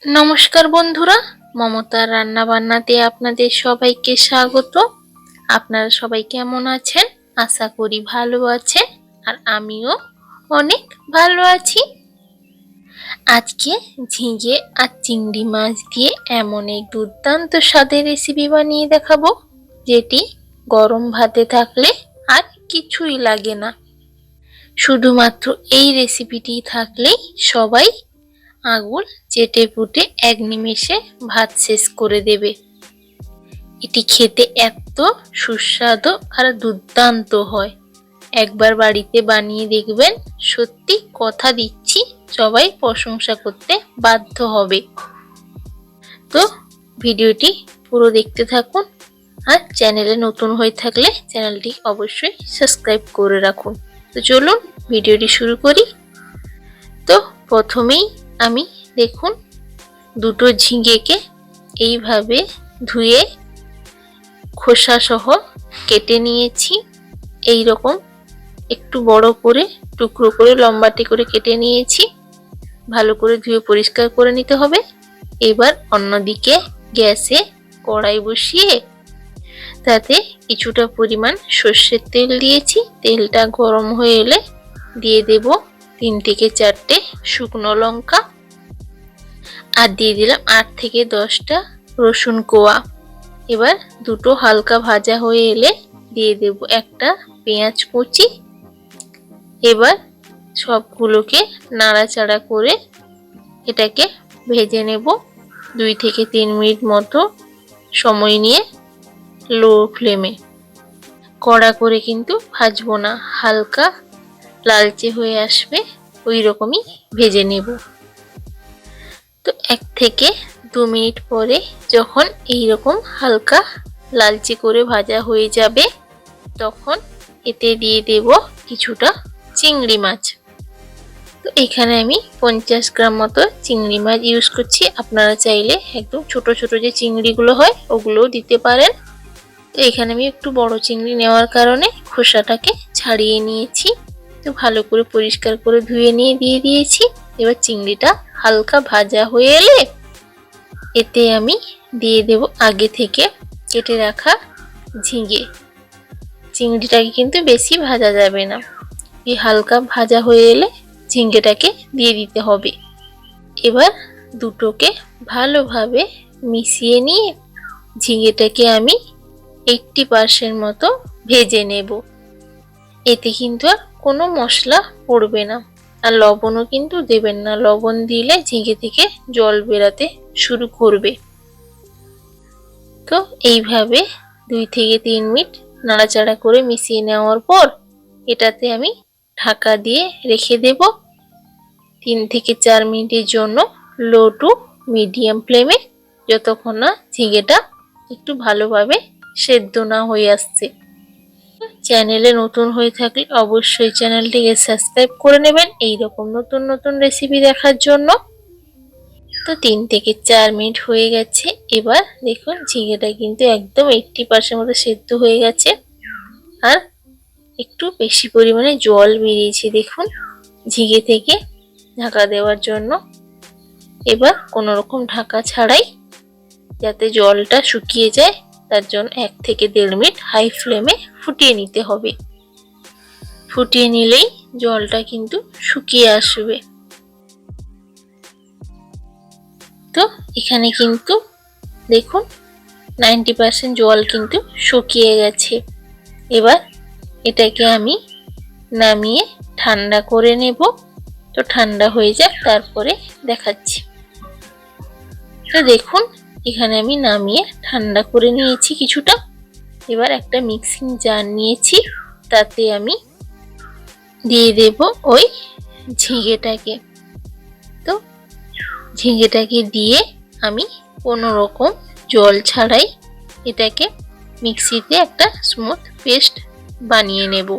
নমস্কার বন্ধুরা, মমতার রান্না বান্নাতে আপনাদের সবাইকে স্বাগত। আপনারা সবাই কেমন আছেন? আশা করি ভালো আছেন, আর আমিও অনেক ভালো আছি। আজকে ঝিঙে আর চিংড়ি মাছ দিয়ে এমন এক দুর্দান্ত স্বাদের রেসিপি বানিয়ে দেখাবো, যেটি গরম ভাতে থাকলে আর কিছুই লাগে না। শুধুমাত্র এই রেসিপিটি থাকলেই সবাই আঙুল চেটে পুটে এক নিমেষে ভাত শেষ করে দেবে। এটি খেতে এত সুস্বাদু আর দুর্দান্ত হয়, একবার বাড়িতে বানিয়ে দেখবেন, সত্যি কথা দিচ্ছি সবাই প্রশংসা করতে বাধ্য হবে। তো ভিডিওটি পুরো দেখতে থাকুন, আর চ্যানেলে নতুন হয়ে থাকলে চ্যানেলটি অবশ্যই সাবস্ক্রাইব করে রাখুন। তো চলুন ভিডিওটি শুরু করি। তো প্রথমেই আমি দেখুন দুটো ঝিঙেকে এইভাবে ধুয়ে খোসা সহ কেটে নিয়েছি। এই রকম একটু বড় করে টুকরো করে লম্বাটে করে কেটে নিয়েছি। ভালো করে ধুয়ে পরিষ্কার করে নিতে হবে। এবার অন্যদিকে গ্যাসে কড়াই বসিয়ে তাতে কিছুটা পরিমাণ সর্ষের তেল দিয়েছি। তেলটা গরম হয়ে এলে দিয়ে দেব 3 থেকে 4টে শুকনো লঙ্কা, আর দিয়ে দিলাম 8 থেকে 10টা রসুন কোয়া। এবার দুটো হালকা ভাজা হয়ে এলে দিয়ে দেব একটা পেঁয়াজ কুচি। এবার সবগুলোকে নাড়াচাড়া করে এটাকে ভেজে নেব 2 থেকে 3 মিনিট মতো সময় নিয়ে লো ফ্লেমে। কড়া করে কিন্তু ভাজবো না, হালকা লালচে হয়ে আসবে ওই রকমই ভেজে নেব। তো 1 থেকে 2 মিনিট পরে যখন এই রকম হালকা লালচে করে ভাজা হয়ে যাবে, তখন এতে দিয়ে দেব কিছুটা চিংড়ি মাছ। তো এখানে আমি 50 গ্রাম মতো চিংড়ি মাছ ইউজ করছি। আপনারা চাইলে একদম ছোট ছোট যে চিংড়িগুলো হয় ওগুলোও দিতে পারেন। তো এখানে আমি একটু বড় চিংড়ি নেওয়ার কারণে খোসাটাকে ছাড়িয়ে নিয়েছি। তো ভালো করে পরিষ্কার করে ধুয়ে নিয়ে দিয়ে দিয়েছি। এবার চিংড়িটা হালকা ভাজা হয়ে এলে এতে আমি দিয়ে দেব আগে থেকে কেটে রাখা ঝিঙে। চিংড়িটাকে কিন্তু বেশি ভাজা যাবে না, এই হালকা ভাজা হয়ে এলে ঝিঙেটাকে দিয়ে দিতে হবে। এবার দুটোকে ভালোভাবে মিশিয়ে নিয়ে ঝিঙেটাকে আমি 80% মতো ভেজে নেব। এতে কিন্তু আর কোনো মশলা পড়বে না, আর লবণও কিন্তু দেবেন না। লবণ দিলে ঝিঙে থেকে জল বেরাতে শুরু করবে। তো এইভাবে 2 থেকে 3 মিনিট নাড়াচাড়া করে মিশিয়ে নেওয়ার পর এটাতে আমি ঢাকা দিয়ে রেখে দেব 3 থেকে 4 মিনিটের জন্য লো টু মিডিয়াম ফ্লেমে, যতক্ষণ না ঝিঙেটা একটু ভালোভাবে সেদ্ধ না হয়ে আসছে। চ্যানেলে নতুন হয়ে থাকলে অবশ্যই চ্যানেলটিকে সাবস্ক্রাইব করে নেবেন এই রকম নতুন নতুন রেসিপি দেখার জন্য। তো 3 থেকে 4 মিনিট হয়ে গেছে। এবার দেখুন ঝিঙেটা কিন্তু একদম 80% মতো সেদ্ধ হয়ে গেছে, আর একটু বেশি পরিমাণে জল বেরিয়েছে দেখুন ঝিঙে থেকে ঢাকা দেওয়ার জন্য। এবার কোনো রকম ঢাকা ছাড়াই যাতে জলটা শুকিয়ে যায়, তার জন্য 1 থেকে 1.5 মিনিট হাই ফ্লেমে ফুটিয়ে নিতে হবে। ফুটিয়ে নিলেই জলটা কিন্তু শুকিয়ে আসবে। তো এখানে কিন্তু দেখুন 90% জল কিন্তু শুকিয়ে গেছে। এবার এটাকে আমি নামিয়ে ঠান্ডা করে নেব। তো ঠান্ডা হয়ে যাক, তারপরে দেখাচ্ছি। তো দেখুন এখানে আমি নামিয়ে ঠান্ডা করে নিয়েছি কিছুটা। এবার একটা মিক্সিং জার নিয়েছি, তাতে আমি দিয়ে দেব ওই ঝিঙেটাকে। তো ঝিঙেটাকে দিয়ে আমি কোনো রকম জল ছাড়াই এটাকে মিক্সিতে একটা স্মুথ পেস্ট বানিয়ে নেব।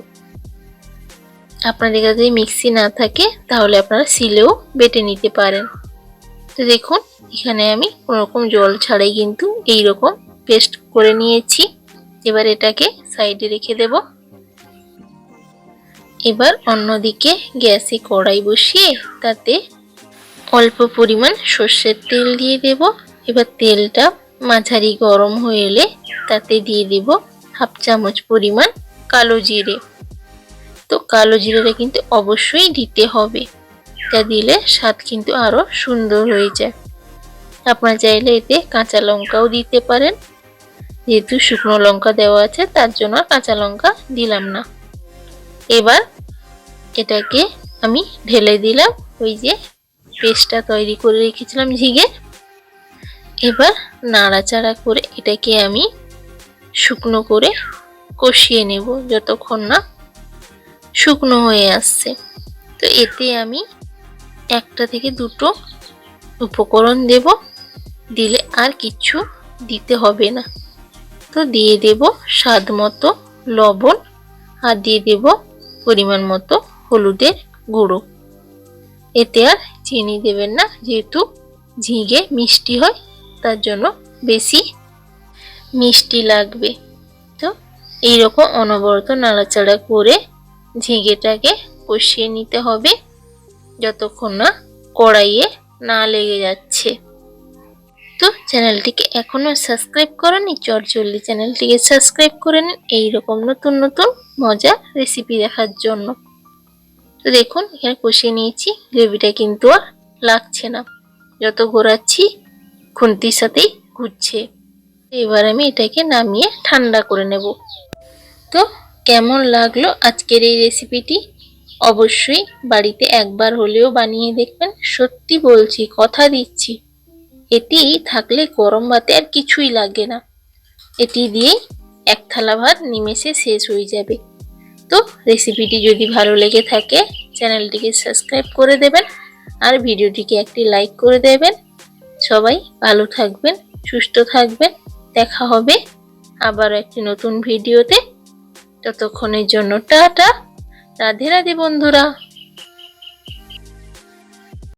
আপনাদের কাছে মিক্সি না থাকে তাহলে আপনারা শিলেও বেটে নিতে পারেন। তো দেখুন এখানে আমি কোনো রকম জল ছাড়াই কিন্তু এই রকম পেস্ট করে নিয়েছি। এবার এটাকে সাইডে রেখে দেব। এবার অন্যদিকে গ্যাসে কড়াই বসিয়ে তাতে অল্প পরিমাণ সর্ষের তেল দিয়ে দেব। এবার তেলটা মাঝারি গরম হয়ে এলে তাতে দিয়ে দেব হাফ চামচ পরিমাণ কালো জিরে। তো কালো জিরেটা কিন্তু অবশ্যই দিতে হবে, এটা দিলে স্বাদ কিন্তু আরো সুন্দর হয়ে যায়। আপনারা চাইলে এতে কাঁচা লঙ্কাও দিতে পারেন, যেহেতু শুকনো লঙ্কা দেওয়া আছে তার জন্য কাঁচা লঙ্কা দিলাম না। এবার এটাকে আমি ঢেলে দিলাম ওই যে পেস্টটা তৈরি করে রেখেছিলাম ঝিঙে। এবার নাড়াচাড়া করে এটাকে আমি শুকনো করে কষিয়ে নেব যতক্ষণ না শুকনো হয়ে আসছে। তো এতে আমি একটা থেকে দুটো উপকরণ দেব, দিলে আর কিছু দিতে হবে না। তো দিয়ে দেব স্বাদ মতো লবণ আর দিয়ে দেব পরিমাণ মতো হলুদের গুঁড়ো। এতে আর চিনি দেবেন না, যেহেতু ঝিঙে মিষ্টি হয় তার জন্য বেশি মিষ্টি লাগবে। তো এইরকম অনবরত নাড়াচাড়া করে ঝিঙেটাকে কষিয়ে নিতে হবে যতক্ষণ না কড়াইয়ে না লেগে যাচ্ছে। তো চ্যানেলটিকে এখনো সাবস্ক্রাইব করনি, চটজলদি চ্যানেলটিকে সাবস্ক্রাইব করে নিন এইরকম নতুন নতুন মজার রেসিপি দেখার জন্য। তো দেখুন এখানে কষিয়ে নিয়েছি, গ্রেভিটা কিন্তু আর লাগছে না, যত ঘোরাচ্ছি খুন্তির সাথেই ঘুরছে। এবার আমি এটাকে নামিয়ে ঠান্ডা করে নেব। তো কেমন লাগলো আজকের এই রেসিপিটি? অবশ্যই বাড়িতে একবার হলেও বানিয়ে দেখবেন। সত্যি বলছি, কথা দিচ্ছি, এটি থাকলে গরম ভাতে আর কিছুই লাগে না। এটি দিয়েই এক থালা ভাত নিমেষে শেষ হয়ে যাবে। তো রেসিপিটি যদি ভালো লেগে থাকে চ্যানেলটিকে সাবস্ক্রাইব করে দেবেন আর ভিডিওটিকে একটি লাইক করে দেবেন। সবাই ভালো থাকবেন, সুস্থ থাকবেন। দেখা হবে আবার একটি নতুন ভিডিওতে। ততক্ষণের জন্য টাটা, রাধে রাধে বন্ধুরা।